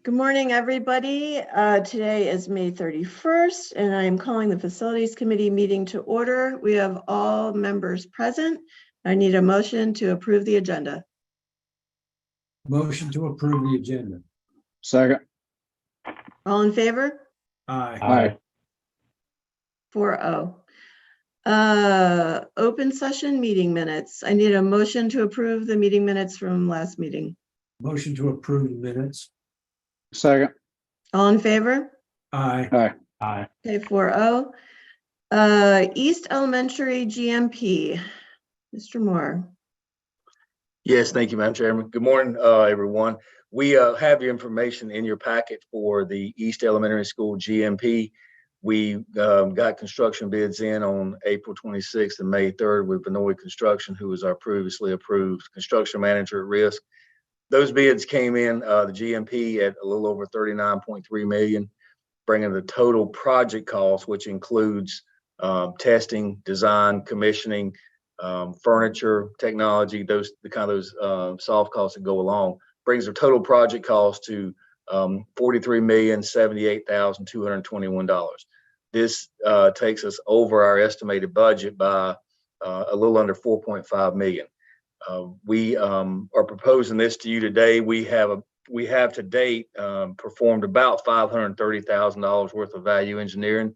Good morning, everybody. Today is May 31st, and I am calling the Facilities Committee meeting to order. We have all members present. I need a motion to approve the agenda. Motion to approve the agenda. Second. All in favor? Aye. 4-0. Open session meeting minutes. I need a motion to approve the meeting minutes from last meeting. Motion to approve the minutes. Second. All in favor? Aye. Aye. Okay, 4-0. East Elementary GMP. Mr. Moore. Yes, thank you, Madam Chairman. Good morning, everyone. We have your information in your packet for the East Elementary School GMP. We got construction bids in on April 26th and May 3rd with Benoit Construction, who was our previously approved construction manager at risk. Those bids came in, the GMP, at a little over 39.3 million, bringing the total project cost, which includes testing, design, commissioning, furniture, technology, those soft costs that go along, brings the total project cost to $43,078,221. This takes us over our estimated budget by a little under 4.5 million. We are proposing this to you today. We have to date performed about $530,000 worth of value engineering,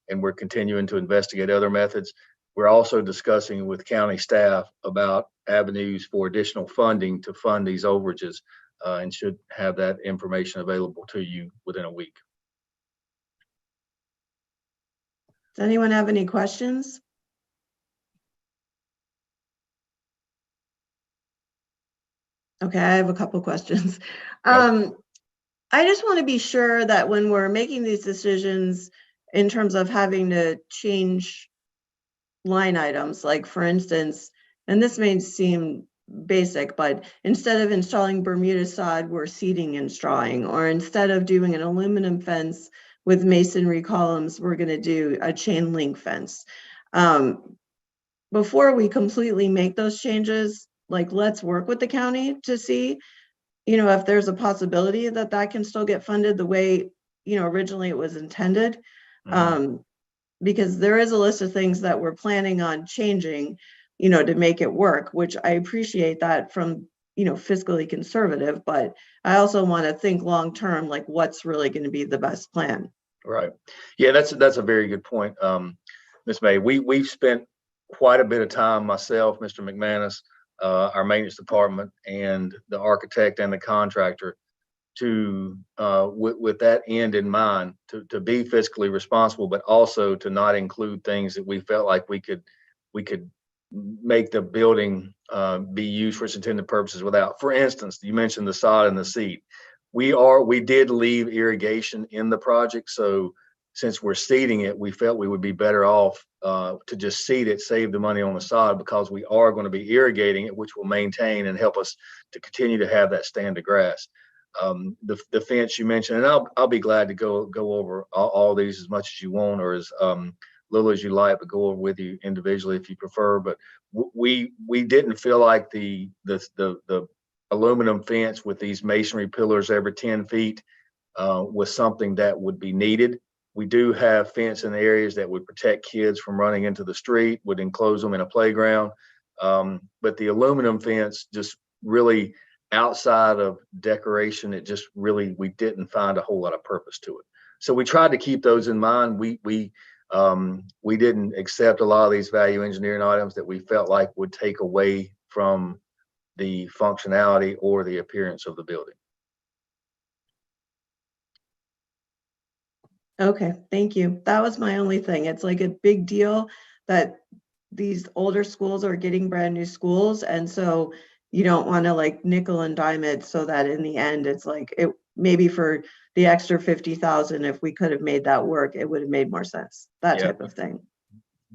and we're continuing to investigate other methods. We're also discussing with county staff about avenues for additional funding to fund these overages, and should have that information available to you within a week. Does anyone have any questions? Okay, I have a couple questions. I just want to be sure that when we're making these decisions in terms of having to change line items, like for instance, and this may seem basic, but instead of installing Bermuda sod, we're seeding and strawing, or instead of doing an aluminum fence with masonry columns, we're going to do a chain link fence. Before we completely make those changes, like, let's work with the county to see, if there's a possibility that that can still get funded the way, originally it was intended. Because there is a list of things that we're planning on changing, to make it work, which I appreciate that from, fiscally conservative, but I also want to think long-term, like what's really going to be the best plan. Right. Yeah, that's a very good point. Ms. May, we've spent quite a bit of time, myself, Mr. McManus, our maintenance department, and the architect and the contractor, to with that end in mind, to be fiscally responsible, but also to not include things that we felt like we could make the building be used for its intended purposes without. For instance, you mentioned the sod and the seed. We did leave irrigation in the project, so since we're seeding it, we felt we would be better off to just seed it, save the money on the sod, because we are going to be irrigating it, which will maintain and help us to continue to have that stand of grass. The fence you mentioned, and I'll be glad to go over all these as much as you want, or as little as you like, but go over with you individually if you prefer. But we didn't feel like the aluminum fence with these masonry pillars every 10 feet was something that would be needed. We do have fence in areas that would protect kids from running into the street, would enclose them in a playground. But the aluminum fence just really, outside of decoration, it just really, we didn't find a whole lot of purpose to it. So we tried to keep those in mind. We didn't accept a lot of these value engineering items that we felt like would take away from the functionality or the appearance of the building. Okay, thank you. That was my only thing. It's like a big deal that these older schools are getting brand new schools, and so you don't want to like nickel and dime it, so that in the end it's like, it maybe for the extra 50,000, if we could have made that work, it would have made more sense. That type of thing.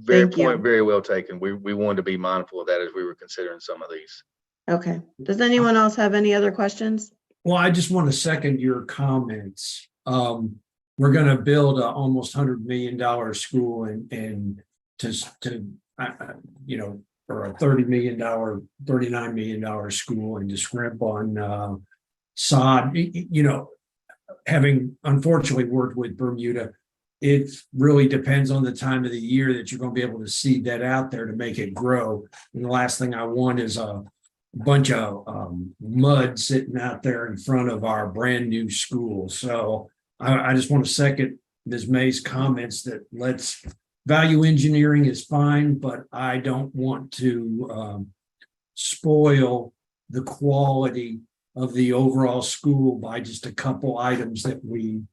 Thank you. Very well taken. We wanted to be mindful of that as we were considering some of these. Okay. Does anyone else have any other questions? Well, I just want to second your comments. We're going to build a almost $100 million school, and for a $39 million school, and to scrimp on sod. having unfortunately worked with Bermuda, it really depends on the time of the year that you're going to be able to seed that out there to make it grow. And the last thing I want is a bunch of mud sitting out there in front of our brand new school. So I just want to second Ms. May's comments that value engineering is fine, but I don't want to spoil the quality of the overall school by just a couple items that we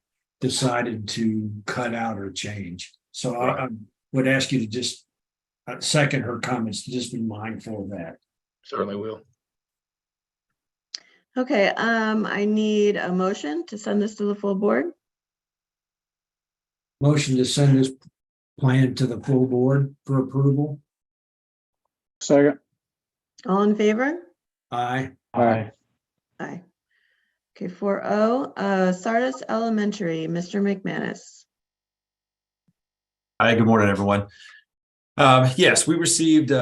decided to cut out or change. So I would ask you to just second her comments, to just be mindful of that. Certainly will. Okay, I need a motion to send this to the full board. Motion to send this plan to the full board for approval. Second. All in favor? Aye. Aye. Aye. Okay, 4-0. Sardis Elementary, Mr. McManus. Hi, good morning, everyone. Yes, we received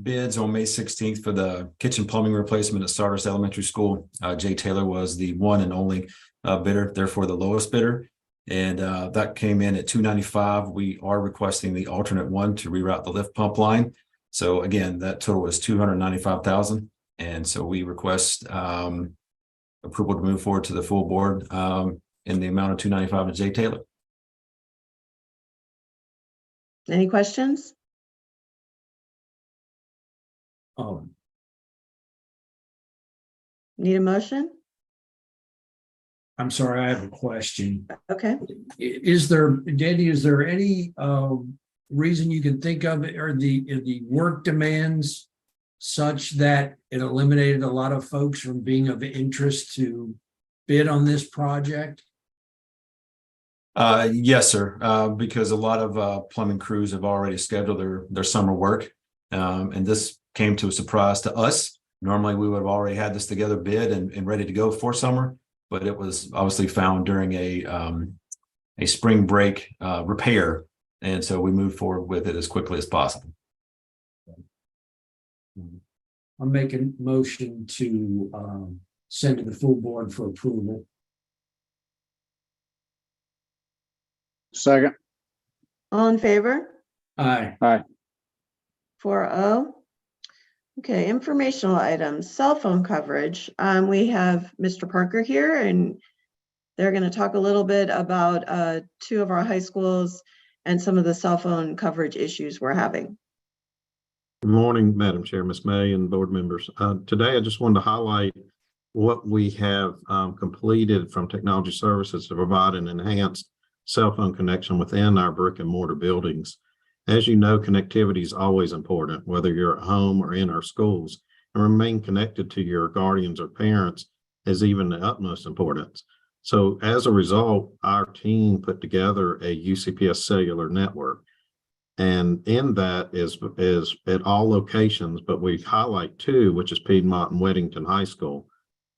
bids on May 16th for the kitchen plumbing replacement at Sardis Elementary School. Jay Taylor was the one and only bidder, therefore the lowest bidder. And that came in at $295. We are requesting the alternate one to reroute the lift pump line. So again, that total is $295,000. And so we request approval to move forward to the full board in the amount of $295 to Jay Taylor. Any questions? Need a motion? I'm sorry, I have a question. Okay. Danny, is there any reason you can think of, or the work demands such that it eliminated a lot of folks from being of interest to bid on this project? Yes, sir. Because a lot of plumbing crews have already scheduled their summer work. And this came to a surprise to us. Normally, we would have already had this together bid and ready to go for summer, but it was obviously found during a spring break repair. And so we moved forward with it as quickly as possible. I'm making motion to send to the full board for approval. Second. All in favor? Aye. 4-0. Okay, informational items, cell phone coverage. We have Mr. Parker here, and they're going to talk a little bit about two of our high schools and some of the cell phone coverage issues we're having. Good morning, Madam Chair, Ms. May, and board members. Today, I just wanted to highlight what we have completed from Technology Services to provide an enhanced cell phone connection within our brick and mortar buildings. As you know, connectivity is always important, whether you're at home or in our schools, and remain connected to your guardians or parents is even the utmost importance. So as a result, our team put together a UCPS cellular network. And in that is at all locations, but we highlight two, which is Piedmont and Weddington High School.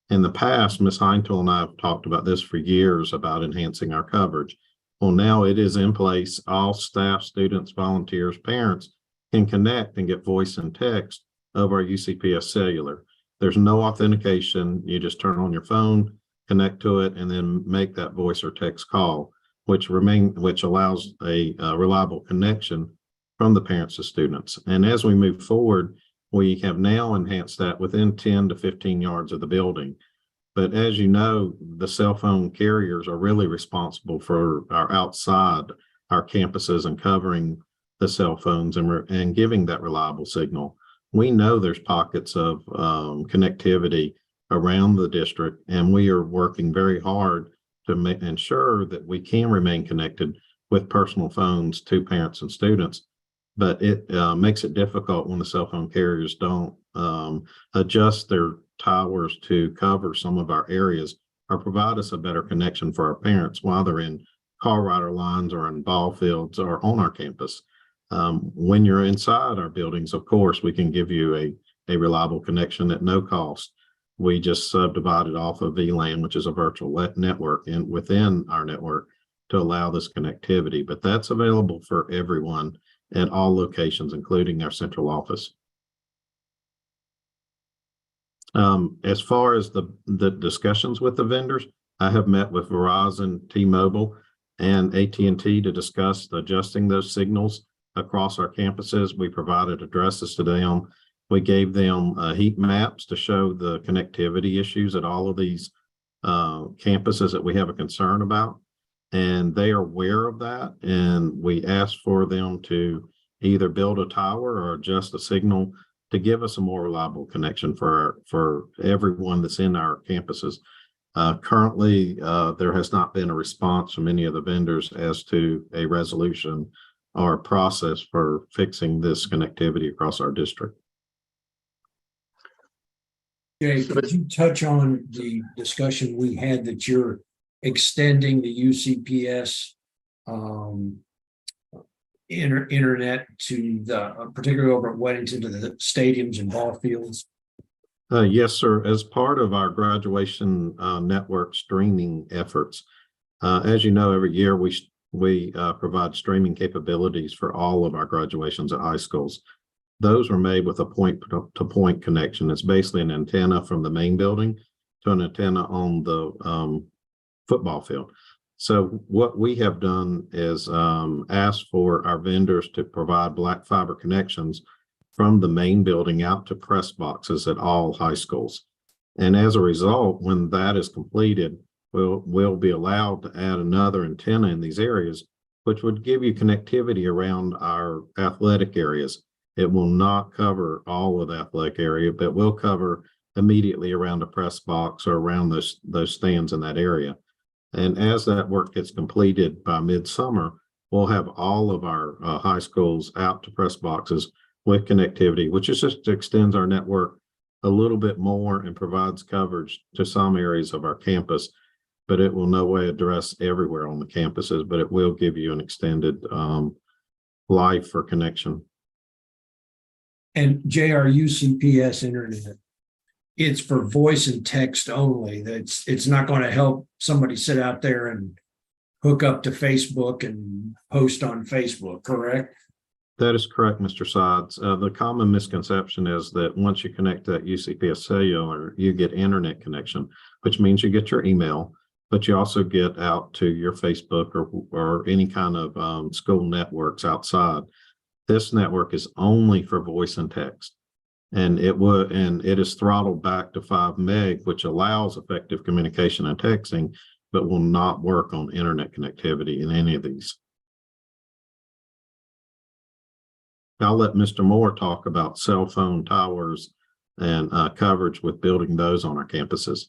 In the past, Ms. Heintel and I have talked about this for years about enhancing our coverage. Well, now it is in place. All staff, students, volunteers, parents can connect and get voice and text over our UCPS cellular. There's no authentication. You just turn on your phone, connect to it, and then make that voice or text call, which allows a reliable connection from the parents to students. And as we move forward, we have now enhanced that within 10 to 15 yards of the building. But as you know, the cell phone carriers are really responsible for our outside, our campuses, and covering the cell phones and giving that reliable signal. We know there's pockets of connectivity around the district, and we are working very hard to ensure that we can remain connected with personal phones to parents and students. But it makes it difficult when the cell phone carriers don't adjust their towers to cover some of our areas or provide us a better connection for our parents while they're in car rider lines or in ball fields or on our campus. When you're inside our buildings, of course, we can give you a reliable connection at no cost. We just subdivided off of VLAN, which is a virtual network, and within our network to allow this connectivity. But that's available for everyone at all locations, including our central office. As far as the discussions with the vendors, I have met with Verizon, T-Mobile, and AT&T to discuss adjusting those signals across our campuses. We provided addresses to them. We gave them heat maps to show the connectivity issues at all of these campuses that we have a concern about. And they are aware of that. And we asked for them to either build a tower or adjust the signal to give us a more reliable connection for everyone that's in our campuses. Currently, there has not been a response from any of the vendors as to a resolution or a process for fixing this connectivity across our district. Jay, could you touch on the discussion we had that you're extending the UCPS internet to the, particularly over at Weddington, to the stadiums and ball fields? Yes, sir. As part of our graduation network streaming efforts, as you know, every year we provide streaming capabilities for all of our graduations at high schools. Those are made with a point-to-point connection. It's basically an antenna from the main building to an antenna on the football field. So what we have done is asked for our vendors to provide black fiber connections from the main building out to press boxes at all high schools. And as a result, when that is completed, we'll be allowed to add another antenna in these areas, which would give you connectivity around our athletic areas. It will not cover all of the athletic area, but will cover immediately around the press box or around those stands in that area. And as that work gets completed by midsummer, we'll have all of our high schools out to press boxes with connectivity, which is just extends our network a little bit more and provides coverage to some areas of our campus, but it will no way address everywhere on the campuses, but it will give you an extended life for connection. And JRUCPS internet, it's for voice and text only. It's not going to help somebody sit out there and hook up to Facebook and post on Facebook, correct? That is correct, Mr. Sides. The common misconception is that once you connect to that UCPS cellular, you get internet connection, which means you get your email, but you also get out to your Facebook or any kind of school networks outside. This network is only for voice and text, and it is throttled back to 5 meg, which allows effective communication and texting, but will not work on internet connectivity in any of these. I'll let Mr. Moore talk about cell phone towers and coverage with building those on our campuses.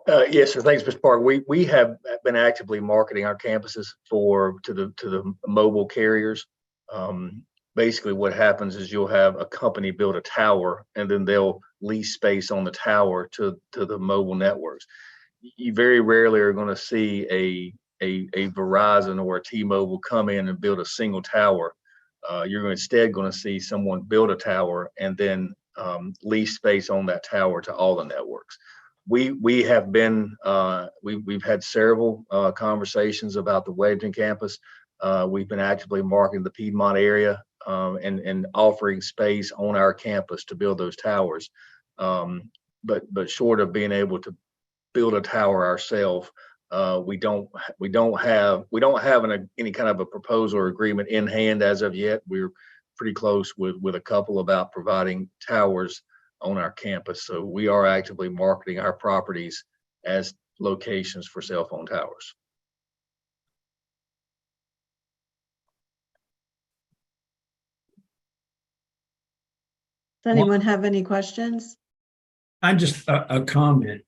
Yes, sir. Thanks, Mr. Park. We have been actively marketing our campuses to the mobile carriers. Basically what happens is you'll have a company build a tower and then they'll lease space on the tower to the mobile networks. You very rarely are going to see a Verizon or a T-Mobile come in and build a single tower. You're instead going to see someone build a tower and then lease space on that tower to all the networks. We have been we've had several conversations about the Weddington campus. We've been actively marketing the Piedmont area and offering space on our campus to build those towers. But short of being able to build a tower ourselves, we don't have any kind of a proposal or agreement in hand as of yet. We're pretty close with a couple about providing towers on our campus. So we are actively marketing our properties as locations for cell phone towers. Does anyone have any questions? I'm just a comment.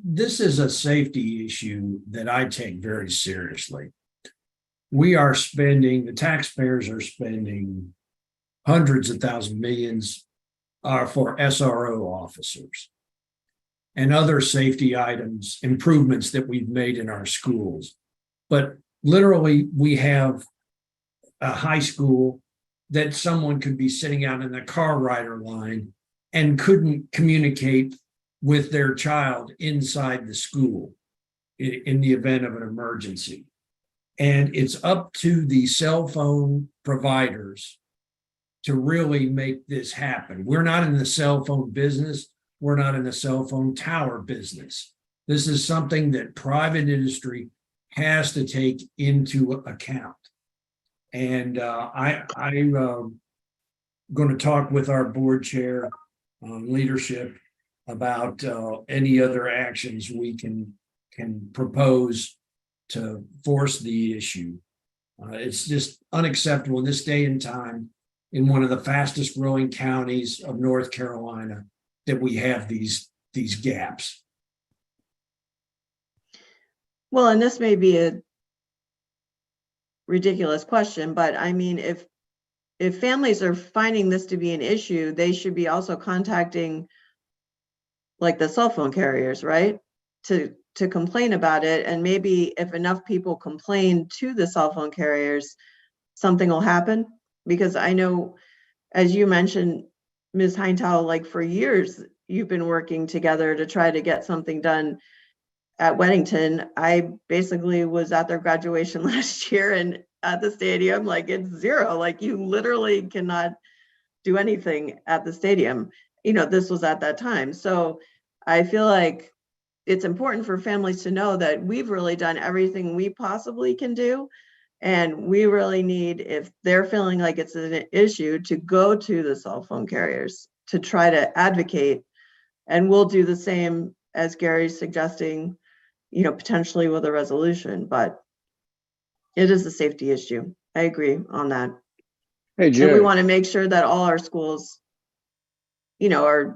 This is a safety issue that I take very seriously. The taxpayers are spending hundreds of thousands, millions for SRO officers and other safety items, improvements that we've made in our schools. But literally, we have a high school that someone could be sitting out in the car rider line and couldn't communicate with their child inside the school in the event of an emergency. And it's up to the cell phone providers to really make this happen. We're not in the cell phone business. We're not in the cell phone tower business. This is something that private industry has to take into account. And I'm going to talk with our board chair leadership about any other actions we can propose to force the issue. It's just unacceptable in this day and time in one of the fastest growing counties of North Carolina that we have these gaps. Well, and this may be a ridiculous question, but I mean, if families are finding this to be an issue, they should be also contacting like the cell phone carriers, right? To complain about it. And maybe if enough people complain to the cell phone carriers, something will happen. Because I know, as you mentioned, Ms. Heintal, like for years, you've been working together to try to get something done at Weddington. I basically was at their graduation last year, and at the stadium, like it's zero. Like you literally cannot do anything at the stadium. You know, this was at that time. So I feel like it's important for families to know that we've really done everything we possibly can do. And we really need, if they're feeling like it's an issue, to go to the cell phone carriers to try to advocate. And we'll do the same as Gary's suggesting, you know, potentially with a resolution, but it is a safety issue. I agree on that. Hey, And we Jay, want to make sure that all our schools, you know,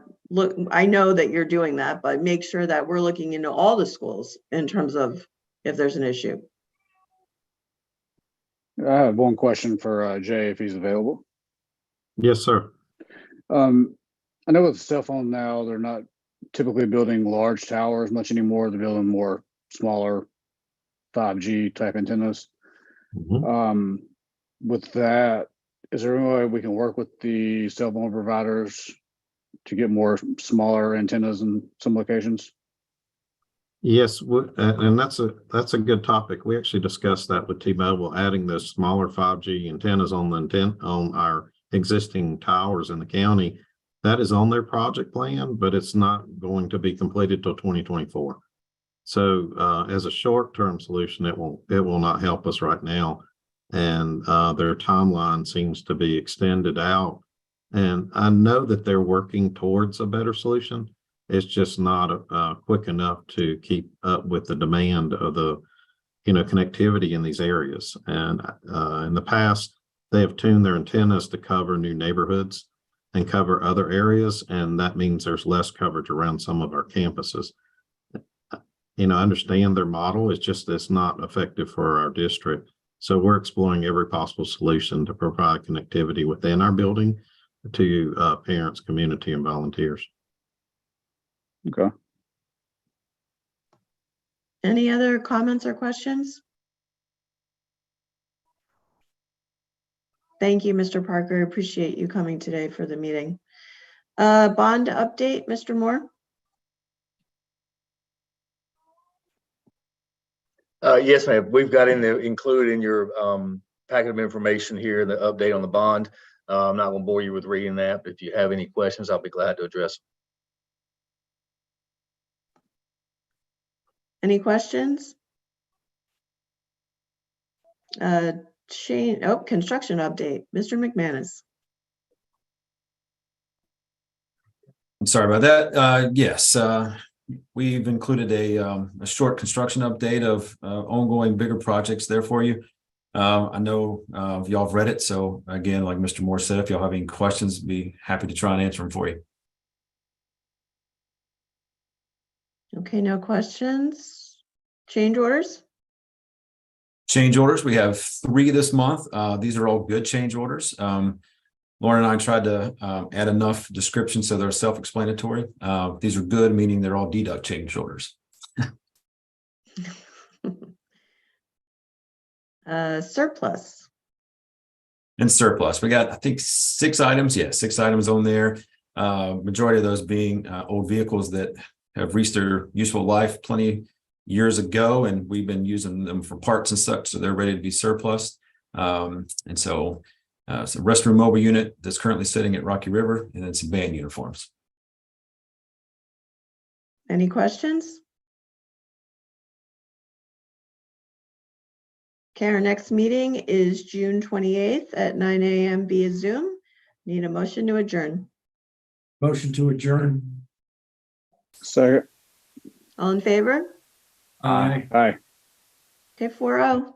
I know that you're doing that, but make sure that we're looking into all the schools in terms of if there's an issue. I have one question for Jay if he's available. Yes, sir. I know with cell phone now, they're not typically building large towers much anymore. They're building more smaller 5G type antennas. Mhm. With that, is there any way we can work with the cell phone providers to get more smaller antennas in some locations? Yes, and that's a good topic. We actually discussed that with T-Mobile, adding those smaller 5G antennas on on our existing towers in the county. That is on their project plan, but it's not going to be completed till 2024. So as a short-term solution, it will not help us right now. And their timeline seems to be extended out. And I know that they're working towards a better solution. It's just not quick enough to keep up with the demand of the, connectivity in these areas. And in the past, they have tuned their antennas to cover new neighborhoods and cover other areas, and that means there's less coverage around some of our campuses. I understand their model. It's not effective for our district. So we're exploring every possible solution to provide connectivity within our building to parents, community, and volunteers. Okay. Any other comments or questions? Thank you, Mr. Parker. Appreciate you coming today for the meeting. Bond update, Mr. Moore? Yes, ma'am. We've got included in your packet of information here, the update on the bond. I'm not going to bore you with reading that, but if you have any questions, I'll be glad to address them. Any questions? Construction update, Mr. McManus. I'm sorry about that. Yes, we've included a short construction update of ongoing bigger projects there for you. I know y'all have read it. So again, like Mr. Moore said, if y'all have any questions, be happy to try and answer them for you. Okay, no questions. Change orders? Change orders, we have 3 this month. These are all good change orders. Lauren and I tried to add enough description so they're self-explanatory. These are good, meaning they're all deduct change orders. Surplus. And surplus, we got, I think, 6 items. Yeah, 6 items on there. Majority of those being old vehicles that have reached their useful life plenty years ago, and we've been using them for parts and such, so they're ready to be surplus. And so it's a restroom mobile unit that's currently sitting at Rocky River, and then some band uniforms. Any questions? Okay, our next meeting is June 28th at 9 a.m. via Zoom. Need a motion to adjourn. Motion to adjourn. Second. All in favor? Aye. Aye. Okay, 4-0.